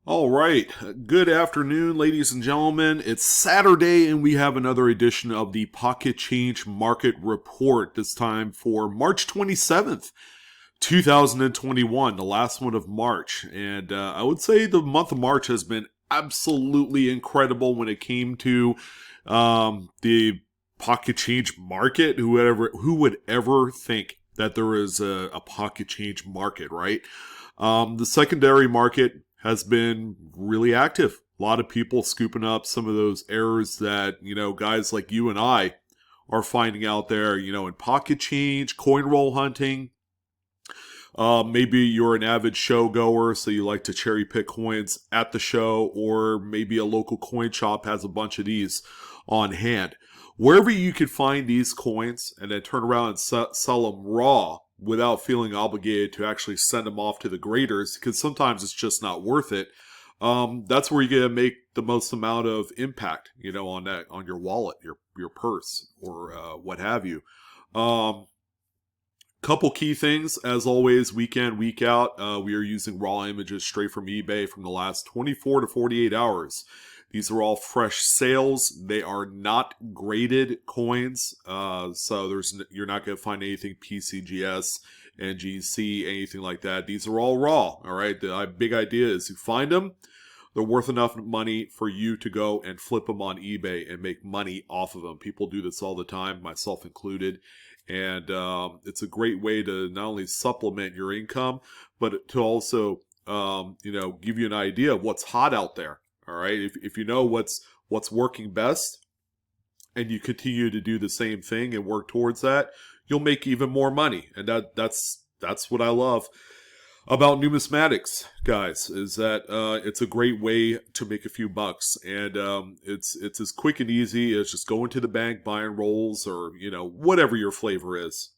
All right. Good afternoon, ladies and gentlemen. It's Saturday, and we have another edition of the Pocket Change Market Report, this time for March 27th, 2021, the last one of March. And I would say the month of March has been absolutely incredible when it came to the pocket change market. Who would ever think that there is a pocket change market, right? The secondary market has been really active. A lot of people scooping up some of those errors that, guys like you and I are finding out there, in pocket change, coin roll hunting. Maybe you're an avid show goer, so you like to cherry pick coins at the show, or maybe a local coin shop has a bunch of these on hand. Wherever you can find these coins and then turn around and sell them raw without feeling obligated to actually send them off to the graders, because sometimes it's just not worth it. That's where you're gonna make the most amount of impact, on your wallet, your purse, or what have you. Couple key things, as always, week in, week out. We are using raw images straight from eBay from the last 24 to 48 hours. These are all fresh sales. They are not graded coins, so you're not going to find anything PCGS, NGC, anything like that. These are all raw, all right? The big idea is you find them, they're worth enough money for you to go and flip them on eBay and make money off of them. People do this all the time, myself included. And it's a great way to not only supplement your income, but to also, give you an idea of what's hot out there. All right, if you know what's working best, and you continue to do the same thing and work towards that, you'll make even more money. And that's what I love about numismatics, guys, is that it's a great way to make a few bucks, and it's as quick and easy as just going to the bank, buying rolls, or whatever your flavor is.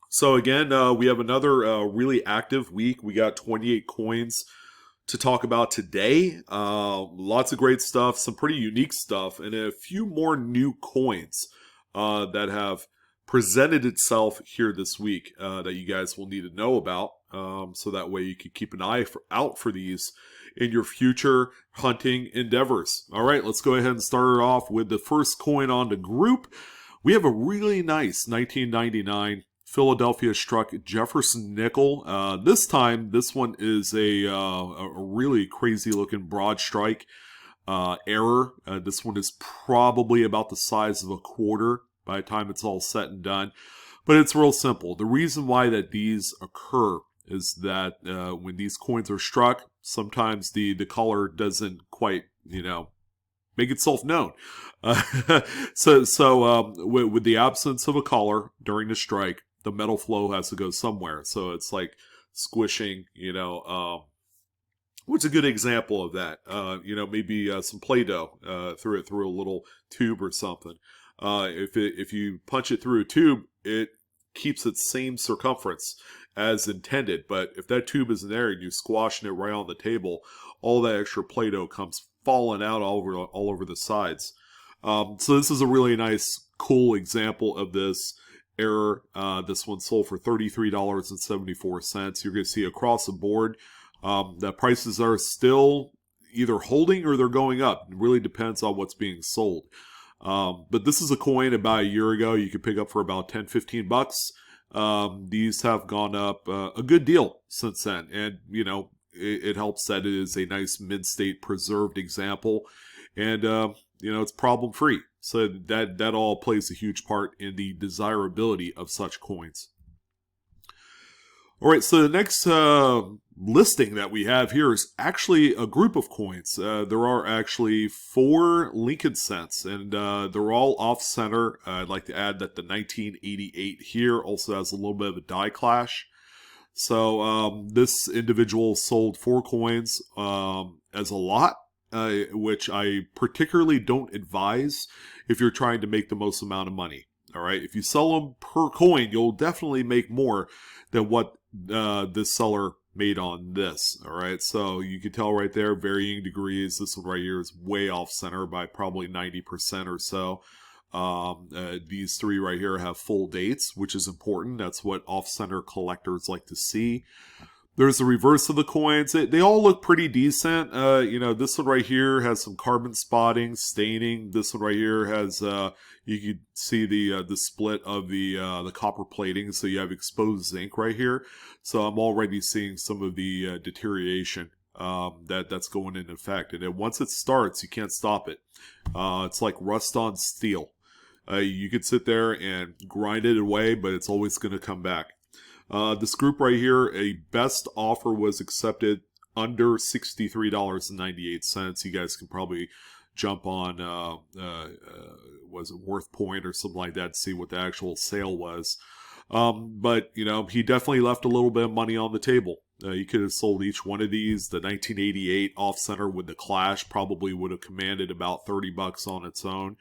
So again, we have another really active week. We got 28 coins to talk about today. Lots of great stuff, some pretty unique stuff, and a few more new coins that have presented itself here this week that you guys will need to know about. So that way you can keep an eye out for these in your future hunting endeavors. All right, let's go ahead and start off with the first coin on the group. We have a really nice 1999 Philadelphia struck Jefferson nickel. This time, this one is a really crazy looking broad strike error. This one is probably about the size of a quarter by the time it's all said and done. But it's real simple. The reason why that these occur is that when these coins are struck, sometimes the color doesn't quite, make itself known. So with the absence of a color during the strike, the metal flow has to go somewhere. So it's like squishing, what's a good example of that? Maybe some Play-Doh through a little tube or something. If you punch it through a tube, it keeps its same circumference as intended. But if that tube isn't there and you're squashing it right on the table, all that extra Play-Doh comes falling out all over the sides. So this is a really nice, cool example of this error. This one sold for $33.74. You're going to see across the board that prices are still either holding or they're going up. It really depends on what's being sold. But this is a coin about a year ago you could pick up for about 10-15 bucks. These have gone up a good deal since then, and it helps that it is a nice mid-state preserved example, and it's problem free. So that all plays a huge part in the desirability of such coins. All right, so the next listing that we have here is actually a group of coins. There are actually 4 Lincoln cents, and they're all off-center. I'd like to add that the 1988 here also has a little bit of a die clash. So this individual sold 4 coins as a lot, which I particularly don't advise if you're trying to make the most amount of money. All right, if you sell them per coin, you'll definitely make more than what this seller made on this. All right, so you can tell right there, varying degrees. This one right here is way off center by probably 90% or so. These 3 right here have full dates, which is important. That's what off-center collectors like to see. There's the reverse of the coins. They all look pretty decent. You know, this one right here has some carbon spotting, staining. This one right here has, you can see the split of the copper plating. So you have exposed zinc right here. So I'm already seeing some of the deterioration that's going into effect. And then once it starts, you can't stop it. It's like rust on steel. You could sit there and grind it away, but it's always going to come back. This group right here, a best offer was accepted under $63.98. You guys can probably jump on, was it Worth Point or something like that to see what the actual sale was. But, you know, he definitely left a little bit of money on the table. You could have sold each one of these. The 1988 off-center with the Clash probably would have commanded about $30 on its own.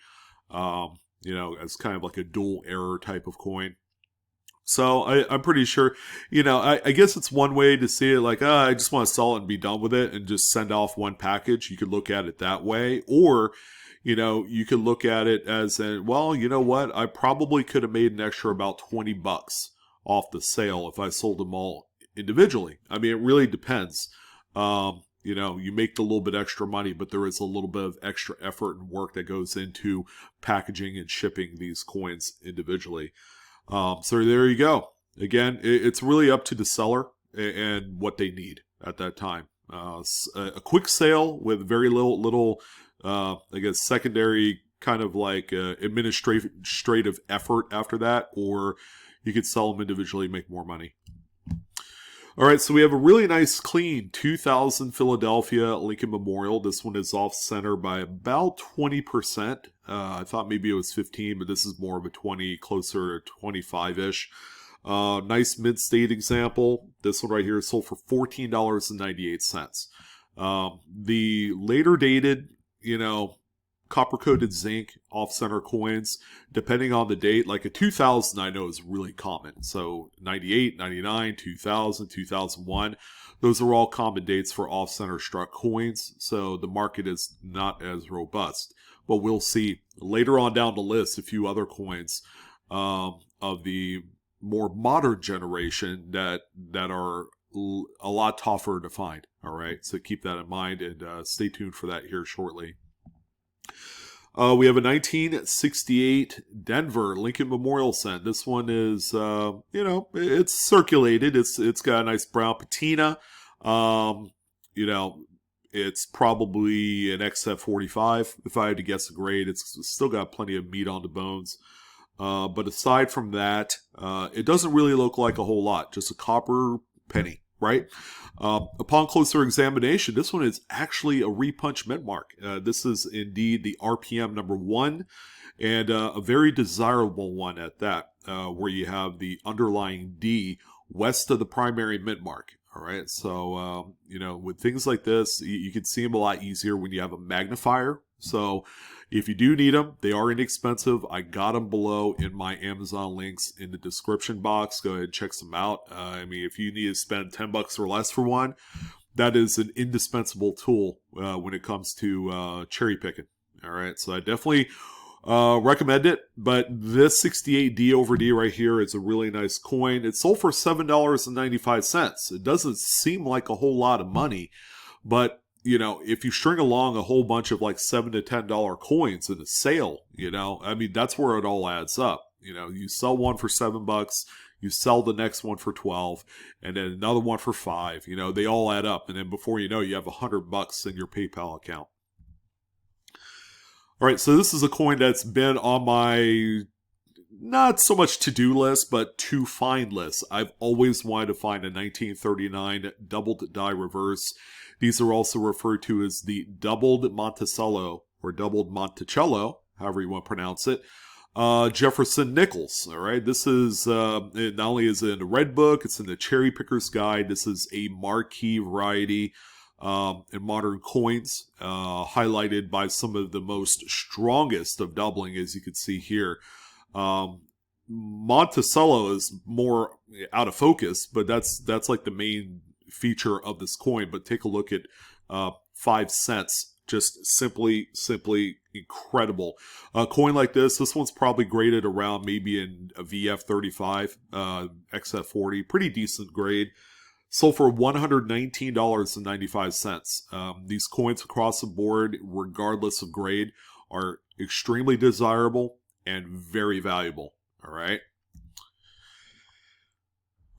You know, as kind of like a dual error type of coin. So I'm pretty sure, you know, I guess it's one way to see it like, I just want to sell it and be done with it and just send off one package. You could look at it that way. Or, you know, you could look at it as, well, you know what? I probably could have made an extra about $20 off the sale if I sold them all individually. I mean, it really depends. You know, you make the little bit extra money, but there is a little bit of extra effort and work that goes into packaging and shipping these coins individually. So there you go. Again, it's really up to the seller and what they need at that time. A quick sale with very little, I guess, secondary kind of like administrative effort after that, or you could sell them individually, make more money. All right, so we have a really nice, clean 2000 Philadelphia Lincoln Memorial. This one is off-center by about 20%. I thought maybe it was 15, but this is more of a 20, closer to 25-ish. Nice mid-state example. This one right here is sold for $14.98. The later dated, you know, copper-coated zinc off-center coins, depending on the date, like a 2000 I know is really common. So 98, 99, 2000, 2001, those are all common dates for off-center struck coins. So the market is not as robust. But we'll see later on down the list a few other coins of the more modern generation that are a lot tougher to find. All right, so keep that in mind and stay tuned for that here shortly. We have a 1968 Denver Lincoln Memorial cent. This one is, you know, it's circulated. It's got a nice brown patina. You know, it's probably an XF45. If I had to guess a grade, it's still got plenty of meat on the bones. But aside from that, it doesn't really look like a whole lot. Just a copper penny, right? Upon closer examination, this one is actually a repunch mint mark. This is indeed the RPM number 1, and a very desirable one at that, where you have the underlying D west of the primary mint mark. All right, so you know, with things like this, you can see them a lot easier when you have a magnifier. So if you do need them, they are inexpensive. I got them below in my Amazon links in the description box. Go ahead and check some out. I mean, if you need to spend $10 or less for one, that is an indispensable tool when it comes to cherry picking. All right, so I definitely recommend it. But this 68D over D right here is a really nice coin. It's sold for $7.95. It doesn't seem like a whole lot of money, but you know, if you string along a whole bunch of like $7 to $10 coins in a sale, you know, I mean, that's where it all adds up. You know, you sell one for $7, you sell the next one for 12, and then another one for 5. You know, they all add up, and then before you know, you have $100 in your PayPal account. All right, so this is a coin that's been on my not so much to-do list, but to-find list. I've always wanted to find a 1939 doubled die reverse. These are also referred to as the doubled Monticello or doubled Monticello, however you want to pronounce it. Jefferson Nichols. All right, this is not only is it in the Red Book, it's in the Cherry Picker's Guide. This is a marquee variety in modern coins, highlighted by some of the most strongest of doubling, as you can see here. Monticello is more out of focus, but that's like the main feature of this coin. But take a look at 5 cents. Just simply incredible. A coin like this one's probably graded around maybe in a VF35, XF40, pretty decent grade. sold for $119.95. These coins across the board, regardless of grade, are extremely desirable and very valuable. All right.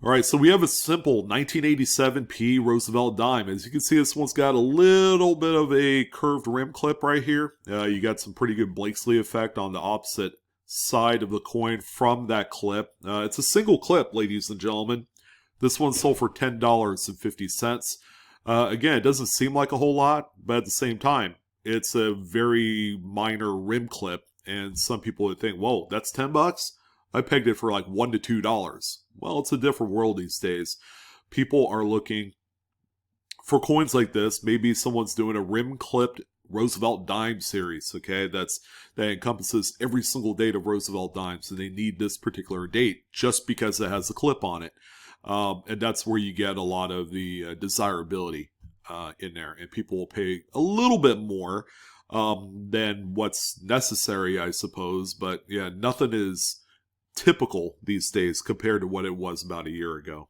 All right, so we have a simple 1987 P Roosevelt dime. As you can see, this one's got a little bit of a curved rim clip right here. You got some pretty good Blakesley effect on the opposite side of the coin from that clip. It's a single clip, ladies and gentlemen. This one sold for $10.50. Again, it doesn't seem like a whole lot, but at the same time, it's a very minor rim clip, and some people would think, whoa, that's $10? I pegged it for like $1 to $2. Well, it's a different world these days. People are looking for coins like this. Maybe someone's doing a rim-clipped Roosevelt dime series, okay? That encompasses every single date of Roosevelt dimes, and they need this particular date just because it has a clip on it. And that's where you get a lot of the desirability in there. And people will pay a little bit more than what's necessary, I suppose. But yeah, nothing is typical these days compared to what it was about a year ago.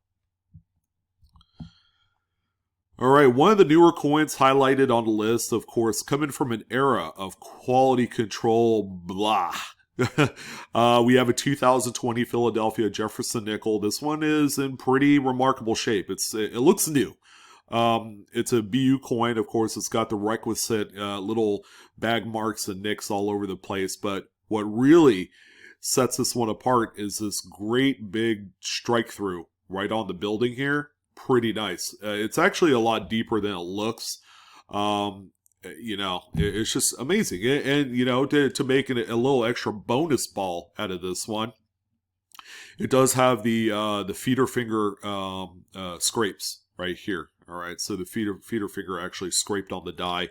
All right, one of the newer coins highlighted on the list, of course, coming from an era of quality control blah. We have a 2020 Philadelphia Jefferson nickel. This one is in pretty remarkable shape. It looks new. It's a BU coin, of course. It's got the requisite little bag marks and nicks all over the place. But what really sets this one apart is this great big strike through right on the building here. Pretty nice. It's actually a lot deeper than it looks. It's just amazing. And to make it a little extra bonus ball out of this one, it does have the feeder finger scrapes right here. All right, so the feeder finger actually scraped on the die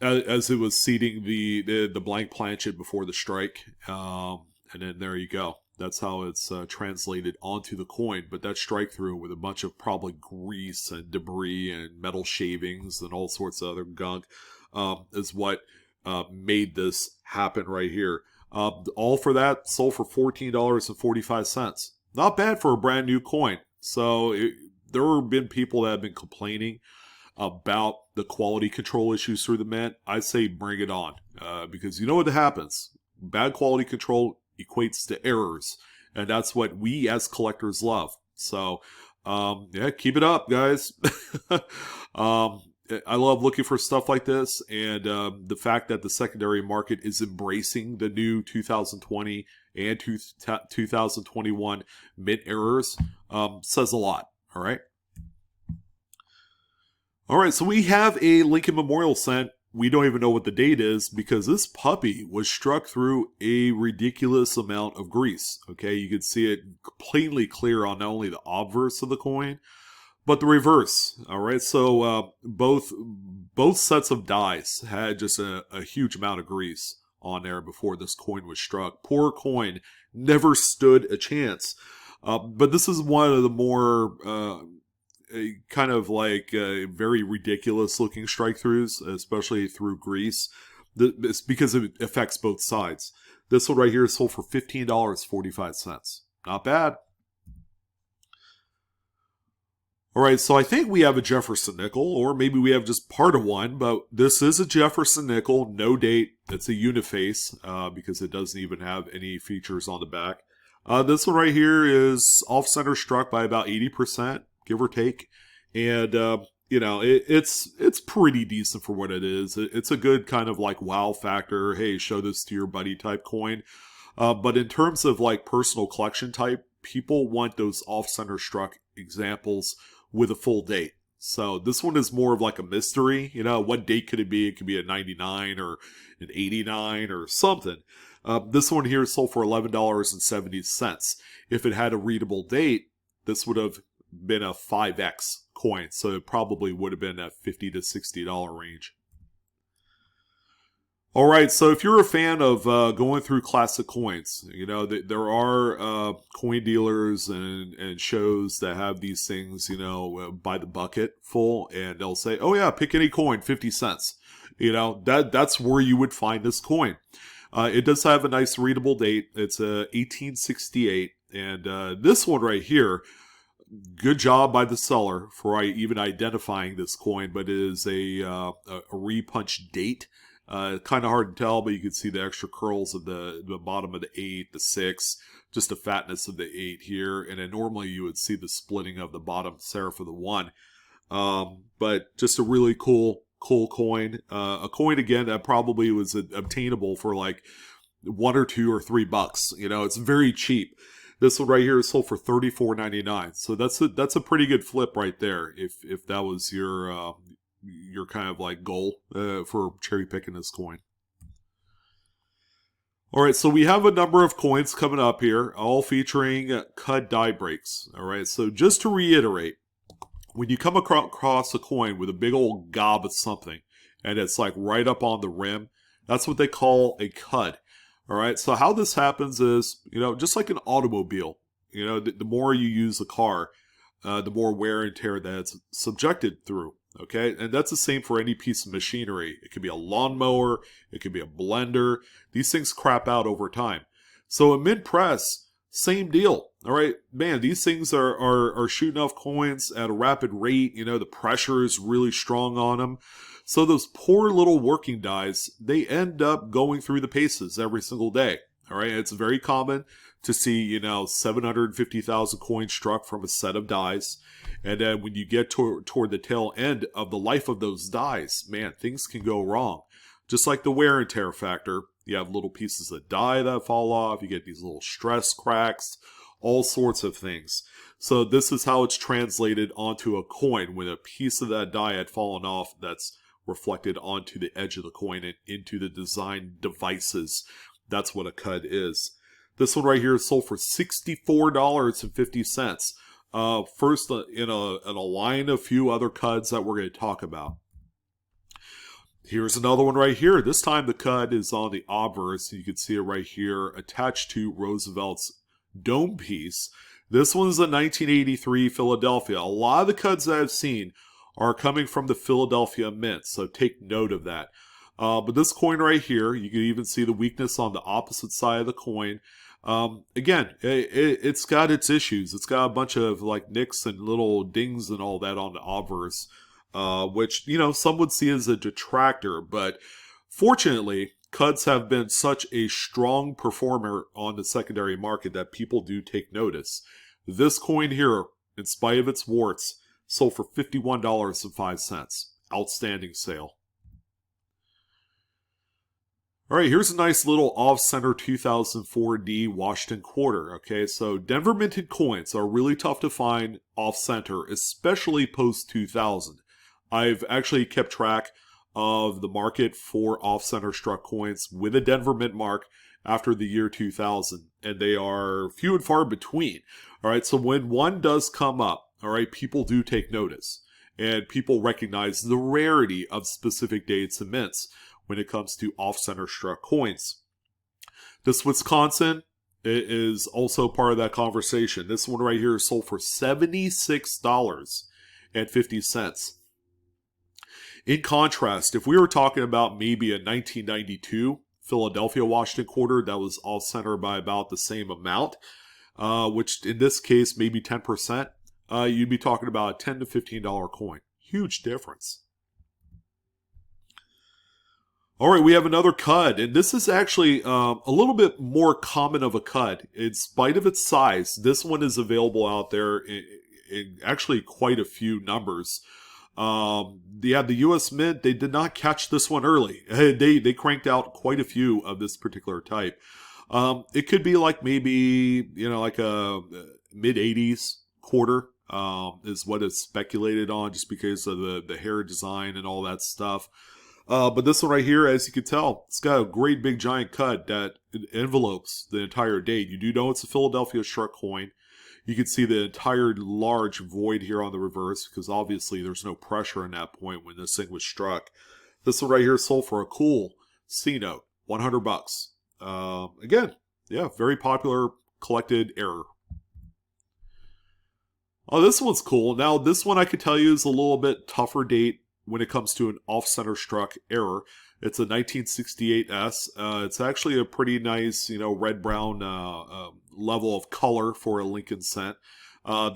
as it was seating the blank planchet before the strike. And then there you go. That's how it's translated onto the coin. But that strike through with a bunch of probably grease and debris and metal shavings and all sorts of other gunk is what made this happen right here. All for that sold for $14.45. Not bad for a brand new coin. So there have been people that have been complaining about the quality control issues through the mint. I say bring it on, because you know what happens. Bad quality control equates to errors, and that's what we as collectors love. So, yeah, keep it up, guys. I love looking for stuff like this, and the fact that the secondary market is embracing the new 2020 and 2021 mint errors says a lot. All right. All right, so we have a Lincoln Memorial cent. We don't even know what the date is because this puppy was struck through a ridiculous amount of grease. Okay, you can see it plainly clear on not only the obverse of the coin, but the reverse. All right, so both sets of dies had just a huge amount of grease on there before this coin was struck. Poor coin, never stood a chance. But this is one of the more kind of like very ridiculous looking strike throughs, especially through grease. It's because it affects both sides. This one right here is sold for $15.45. Not bad. All right, so I think we have a Jefferson nickel, or maybe we have just part of one, but this is a Jefferson nickel, no date. It's a uniface because it doesn't even have any features on the back. This one right here is off-center struck by about 80%. Give or take, and it's pretty decent for what it is. It's a good kind of like wow factor. Hey, show this to your buddy type coin. But in terms of like personal collection type, people want those off-center struck examples with a full date. So this one is more of like a mystery. What date could it be? It could be a 99 or an 89 or something. This one here is sold for $11.70. If it had a readable date, this would have been a 5x coin, so it probably would have been at $50 to $60 range. All right, so if you're a fan of going through classic coins, there are coin dealers and shows that have these things, by the bucket full, and they'll say, oh yeah, pick any coin, 50 cents. That's where you would find this coin. It does have a nice readable date. It's 1868, and this one right here, good job by the seller for even identifying this coin, but it is a repunch date. Kind of hard to tell, but you can see the extra curls at the bottom of the 8, the 6, just the fatness of the 8 here. And then normally you would see the splitting of the bottom serif of the 1. But just a really cool coin. A coin, again, that probably was obtainable for like $1 or $2 or $3. You know, it's very cheap. This one right here is sold for $34.99. So that's a pretty good flip right there. If that was your kind of like goal for cherry picking this coin. All right, so we have a number of coins coming up here, all featuring CUD die breaks. All right, so just to reiterate, when you come across a coin with a big old gob of something, and it's like right up on the rim, that's what they call a CUD. All right, so how this happens is, you know, just like an automobile, you know, the more you use the car, the more wear and tear that's subjected through. Okay, and that's the same for any piece of machinery. It could be a lawnmower, it could be a blender. These things crap out over time. So a mint press, same deal. All right, man, these things are shooting off coins at a rapid rate. You know, the pressure is really strong on them. So those poor little working dies, they end up going through the paces every single day. All right, it's very common to see, you know, 750,000 coins struck from a set of dies. And then when you get toward the tail end of the life of those dies, man, things can go wrong. Just like the wear and tear factor, you have little pieces of die that fall off, you get these little stress cracks, all sorts of things. So this is how it's translated onto a coin. When a piece of that die had fallen off, that's reflected onto the edge of the coin and into the design devices. That's what a CUD is. This one right here is sold for $64.50. First in a line of few other CUDs that we're going to talk about. Here's another one right here. This time the CUD is on the obverse. You can see it right here attached to Roosevelt's dome piece. This one's a 1983 Philadelphia. A lot of the CUDs that I've seen are coming from the Philadelphia Mint, so take note of that. But this coin right here, you can even see the weakness on the opposite side of the coin. Again, it's got its issues. It's got a bunch of like nicks and little dings and all that on the obverse, which, you know, some would see as a detractor. But fortunately, CUDs have been such a strong performer on the secondary market that people do take notice. This coin here, in spite of its warts, sold for $51.05. Outstanding sale. All right, here's a nice little off-center 2004D Washington quarter. Okay, so Denver minted coins are really tough to find off-center, especially post-2000. I've actually kept track of the market for off-center struck coins with a Denver mint mark after the year 2000, and they are few and far between. All right, so when one does come up, all right, people do take notice, and people recognize the rarity of specific dates and mints when it comes to off-center struck coins. This Wisconsin is also part of that conversation. This one right here is sold for $76.50. In contrast, if we were talking about maybe a 1992 Philadelphia Washington quarter that was off-center by about the same amount, which in this case maybe 10%, you'd be talking about a $10 to $15 coin. Huge difference. All right, we have another CUD, and this is actually a little bit more common of a CUD. In spite of its size, this one is available out there in actually quite a few numbers. The U.S. Mint, they did not catch this one early. They cranked out quite a few of this particular type. It could be like maybe, you know, like a mid-80s quarter is what it's speculated on, just because of the hair design and all that stuff. But this one right here, as you can tell, it's got a great big giant CUD that envelopes the entire date. You do know it's a Philadelphia struck coin. You can see the entire large void here on the reverse, because obviously there's no pressure in that point when this thing was struck. This one right here sold for a cool C note, $100. Again, yeah, very popular collected error. Oh, this one's cool. Now, this one I could tell you is a little bit tougher date when it comes to an off-center struck error. It's a 1968S. It's actually a pretty nice, you know, red-brown level of color for a Lincoln cent.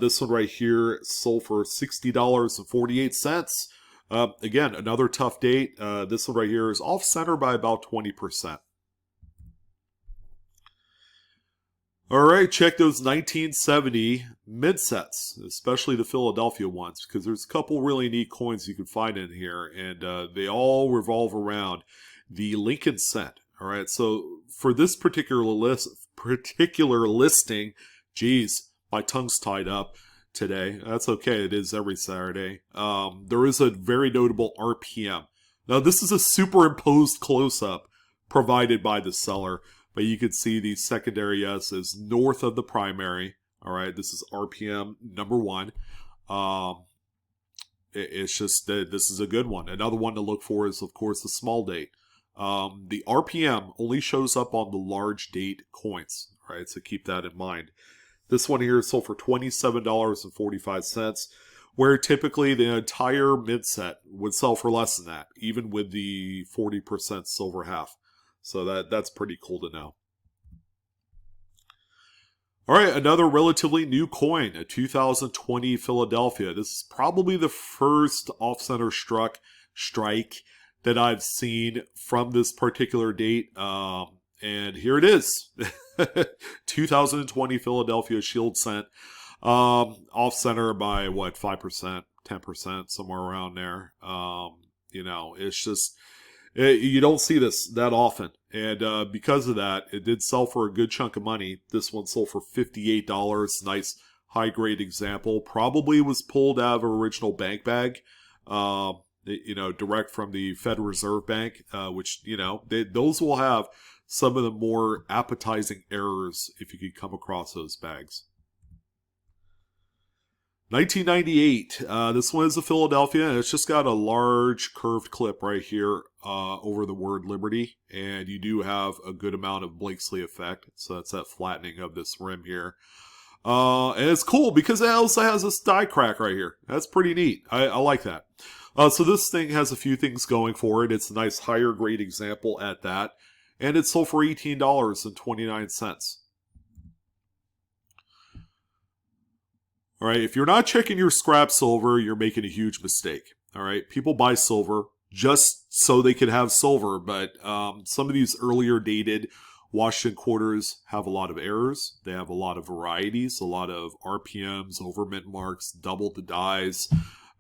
This one right here sold for $60.48. Again, another tough date. This one right here is off center by about 20%. All right, check those 1970 mid sets, especially the Philadelphia ones, because there's a couple really neat coins you can find in here, and they all revolve around the Lincoln cent. All right, so for this particular listing, geez, my tongue's tied up today. That's okay. It is every Saturday. There is a very notable RPM. Now, this is a superimposed close-up provided by the seller, but you can see the secondary S is north of the primary. All right, this is RPM number 1. It's just this is a good one. Another one to look for is, of course, the small date. The RPM only shows up on the large date coins. All right, so keep that in mind. This one here is sold for $27.45, where typically the entire mid set would sell for less than that, even with the 40% silver half. So that's pretty cool to know. All right, another relatively new coin, a 2020 Philadelphia. This is probably the first off-center strike that I've seen from this particular date. And here it is. 2020 Philadelphia Shield Cent. Off-center by, what, 5%, 10%, somewhere around there. You know, it's just... You don't see this that often, and because of that, it did sell for a good chunk of money. This one sold for $58. Nice high-grade example. Probably was pulled out of an original bank bag, you know, direct from the Federal Reserve Bank, which, you know, those will have some of the more appetizing errors if you could come across those bags. 1998. This one is a Philadelphia, and it's just got a large curved clip right here over the word Liberty, and you do have a good amount of Blakesley effect, so that's that flattening of this rim here. And it's cool because it also has this die crack right here. That's pretty neat. I like that. So this thing has a few things going for it. It's a nice higher grade example at that, and it sold for $18.29. All right, if you're not checking your scrap silver, you're making a huge mistake. All right, people buy silver just so they could have silver, but some of these earlier dated Washington quarters have a lot of errors. They have a lot of varieties, a lot of RPMs, over mint marks, double the dies.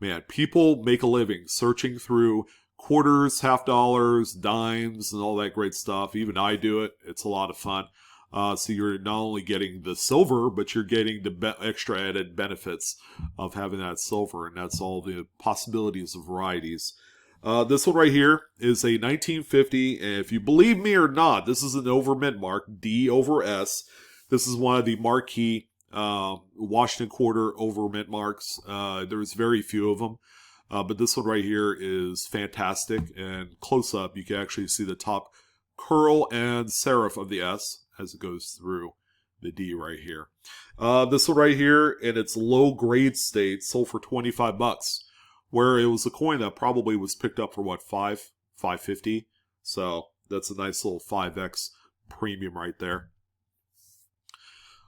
Man, people make a living searching through quarters, half dollars, dimes, and all that great stuff. Even I do it. It's a lot of fun. So you're not only getting the silver, but you're getting the extra added benefits of having that silver, and that's all the possibilities of varieties. This one right here is a 1950, and if you believe me or not, this is an over mint mark, D over S. This is one of the marquee Washington quarter over mint marks. There's very few of them, but this one right here is fantastic, and close up you can actually see the top curl and serif of the S as it goes through the D right here. This one right here in its low grade state sold for $25, where it was a coin that probably was picked up for what, $5.50. So that's a nice little 5x premium right there.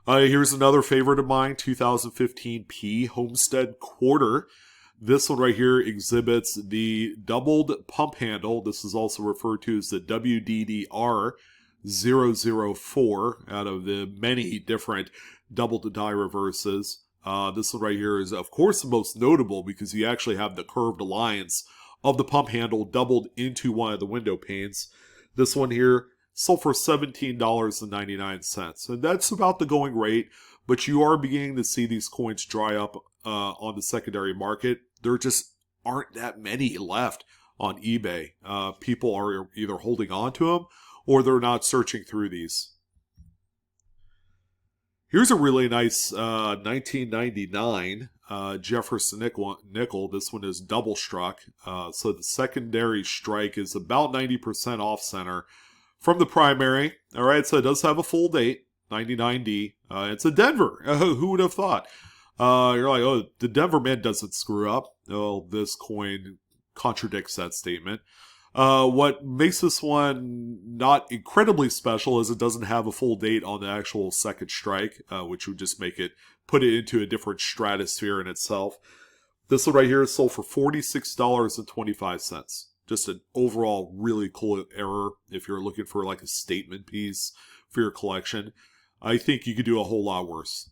Here's another favorite of mine, 2015 P Homestead Quarter. This one right here exhibits the doubled pump handle. This is also referred to as the WDDR 004 out of the many different double to die reverses. This one right here is, of course, the most notable because you actually have the curved lines of the pump handle doubled into one of the window panes. This one here sold for $17.99, and that's about the going rate, but you are beginning to see these coins dry up on the secondary market. There just aren't that many left on eBay. People are either holding on to them or they're not searching through these. Here's a really nice 1999 Jefferson nickel. This one is double struck. So the secondary strike is about 90% off center from the primary. All right, so it does have a full date, 99D. It's a Denver. Who would have thought? You're like, oh, the Denver mint doesn't screw up. Oh, this coin contradicts that statement. What makes this one not incredibly special is it doesn't have a full date on the actual second strike, which would just put it into a different stratosphere in itself. This one right here is sold for $46.25. Just an overall really cool error if you're looking for like a statement piece for your collection. I think you could do a whole lot worse.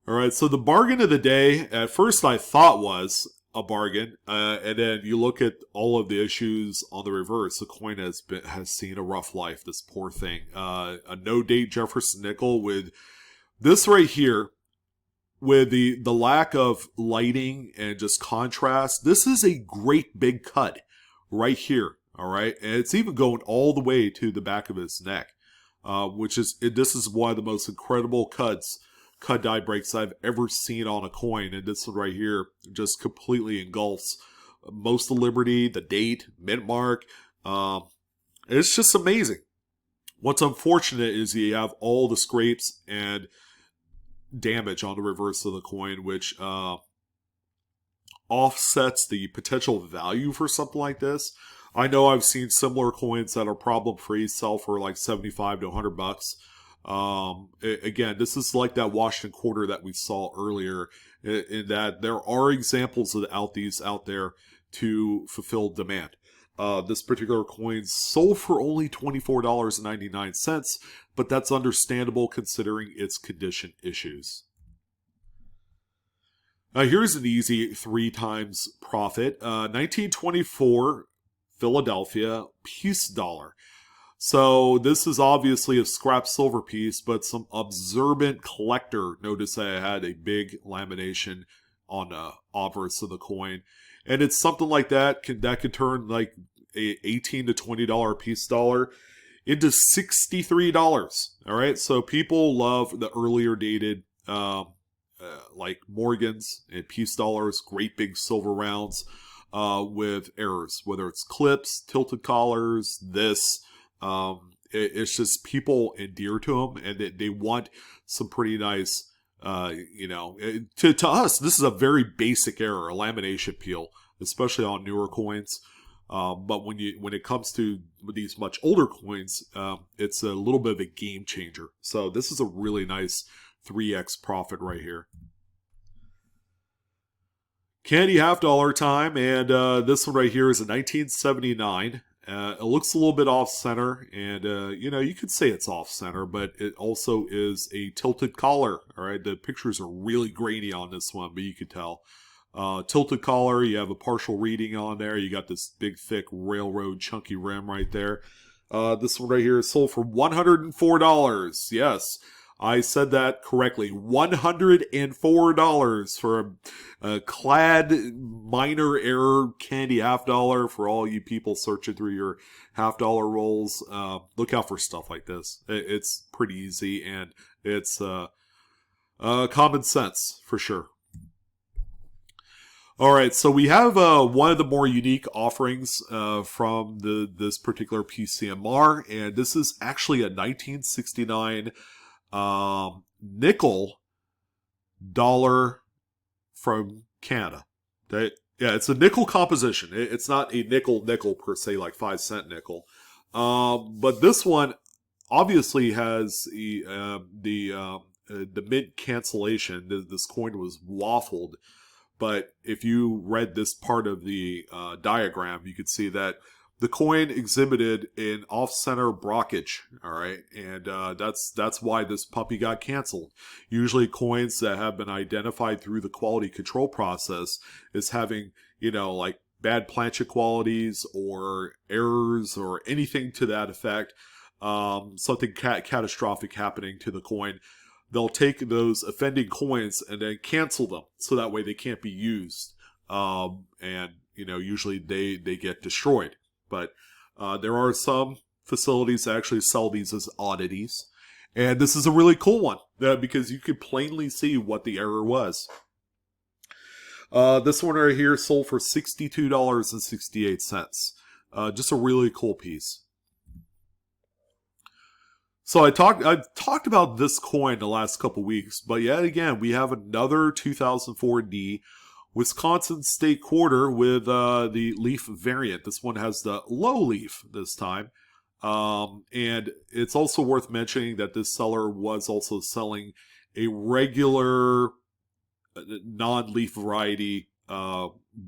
Alright, so the bargain of the day, at first I thought was a bargain, and then you look at all of the issues on the reverse. The coin has seen a rough life, this poor thing. A no-date Jefferson nickel with this right here, with the lack of lighting and just contrast. This is a great big cut right here, alright? And it's even going all the way to the back of his neck, this is one of the most incredible CUD die breaks I've ever seen on a coin, and this one right here just completely engulfs most of Liberty, the date, mint mark. It's just amazing. What's unfortunate is you have all the scrapes and damage on the reverse of the coin, which offsets the potential value for something like this. I know I've seen similar coins that are problem-free sell for like 75 to 100 bucks. Again, this is like that Washington quarter that we saw earlier, in that there are examples of these out there to fulfill demand. This particular coin sold for only $24.99, but that's understandable considering its condition issues. Here's an easy 3 times profit. 1924 Philadelphia peace dollar. So this is obviously a scrap silver piece, but some observant collector noticed that it had a big lamination on the obverse of the coin. And it's something like that could turn like a $18 to $20 peace dollar into $63. All right, so people love the earlier dated like Morgans and peace dollars, great big silver rounds with errors, whether it's clips, tilted collars, this. It's just people endear to them, and they want some pretty nice, to us, this is a very basic error, a lamination peel, especially on newer coins. But when it comes to these much older coins, it's a little bit of a game changer. So this is a really nice 3x profit right here. Candy half dollar time, and this one right here is a 1979. It looks a little bit off center, and you could say it's off center, but it also is a tilted collar. All right, the pictures are really grainy on this one, but you could tell. Tilted collar, you have a partial reading on there. You got this big, thick railroad chunky rim right there. This one right here is sold for $104. Yes, I said that correctly. $104 for a clad minor error candy half dollar for all you people searching through your half dollar rolls. Look out for stuff like this. It's pretty easy, and it's common sense for sure. All right, so we have one of the more unique offerings from this particular PCMR, and this is actually a 1969 nickel dollar from Canada. Yeah, it's a nickel composition. It's not a nickel per se, like 5-cent nickel. But this one obviously has the mint cancellation. This coin was waffled. But if you read this part of the diagram, you could see that the coin exhibited an off-center brockage, all right? And that's why this puppy got canceled. Usually coins that have been identified through the quality control process is having, like bad planchet qualities or errors or anything to that effect, something catastrophic happening to the coin. They'll take those offending coins and then cancel them, so that way they can't be used. And usually they get destroyed. But there are some facilities that actually sell these as oddities. And this is a really cool one, because you could plainly see what the error was. This one right here sold for $62.68. Just a really cool piece. So I've talked about this coin the last couple weeks, but yet again, we have another 2004D Wisconsin State Quarter with the leaf variant. This one has the low leaf this time. And it's also worth mentioning that this seller was also selling a regular non-leaf variety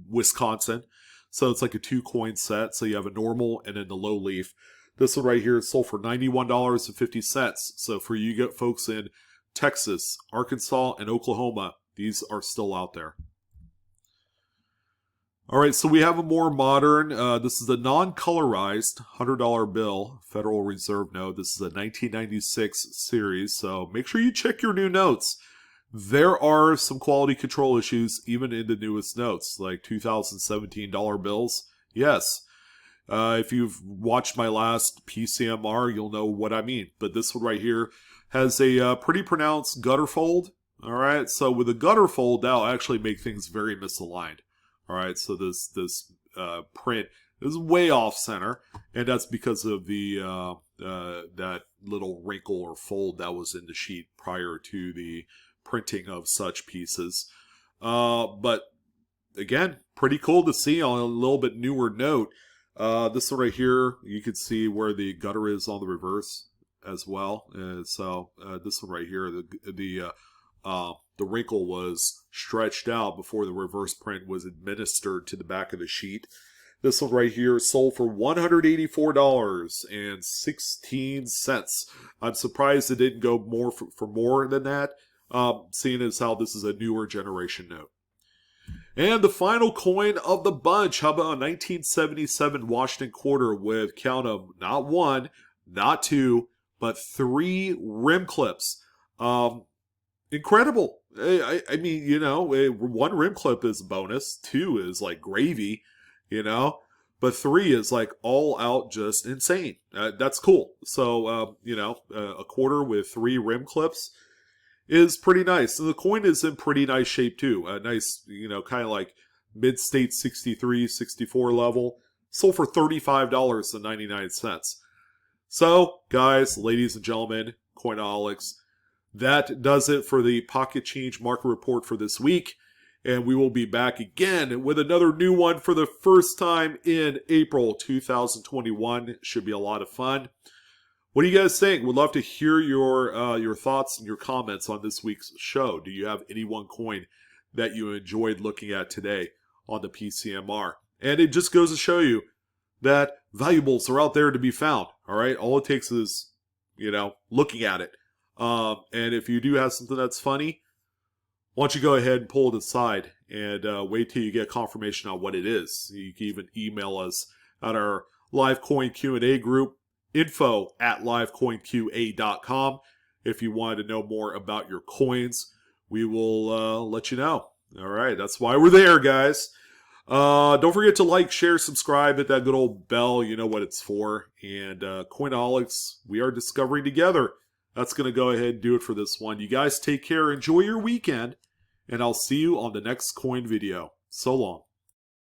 Wisconsin. So it's like a 2-coin set. So you have a normal and then the low leaf. This one right here is sold for $91.50. So for you folks in Texas, Arkansas, and Oklahoma, these are still out there. All right, so we have a more modern, this is a non-colorized $100 bill, Federal Reserve note. This is a 1996 series, so make sure you check your new notes. There are some quality control issues even in the newest notes, like 2017 dollar bills. Yes, if you've watched my last PCMR, you'll know what I mean. But this one right here has a pretty pronounced gutter fold. All right, so with a gutter fold, that'll actually make things very misaligned. All right, so this print is way off center, and that's because of the that little wrinkle or fold that was in the sheet prior to the printing of such pieces. But again, pretty cool to see on a little bit newer note. This one right here, you can see where the gutter is on the reverse as well. So this one right here, the wrinkle was stretched out before the reverse print was administered to the back of the sheet. This one right here sold for $184.16. I'm surprised it didn't go more for more than that, seeing as how this is a newer generation note. And the final coin of the bunch, how about a 1977 Washington quarter with, count them, not 1, not 2, but 3 rim clips. Incredible. I mean, you know, 1 rim clip is a bonus, 2 is like gravy, you know, but 3 is like all out just insane. That's cool. So, you know, a quarter with 3 rim clips is pretty nice. And the coin is in pretty nice shape too. A nice, you know, kind of like mid-state 63, 64 level. Sold for $35.99. So, guys, ladies and gentlemen, Coinaholics, that does it for the Pocket Change Market Report for this week. And we will be back again with another new one for the first time in April 2021. Should be a lot of fun. What do you guys think? Would love to hear your thoughts and your comments on this week's show. Do you have any one coin that you enjoyed looking at today on the PCMR? And it just goes to show you that valuables are out there to be found. All right, all it takes is, you know, looking at it. And if you do have something that's funny, why don't you go ahead and pull it aside and wait till you get confirmation on what it is. You can even email us at our live coin Q&A group, info@livecoinqa.com. If you wanted to know more about your coins, we will let you know. All right, that's why we're there, guys. Don't forget to like, share, subscribe, hit that good old bell. You know what it's for. And Coinaholics, we are discovering together. That's going to go ahead and do it for this one. You guys take care. Enjoy your weekend. And I'll see you on the next coin video. So long.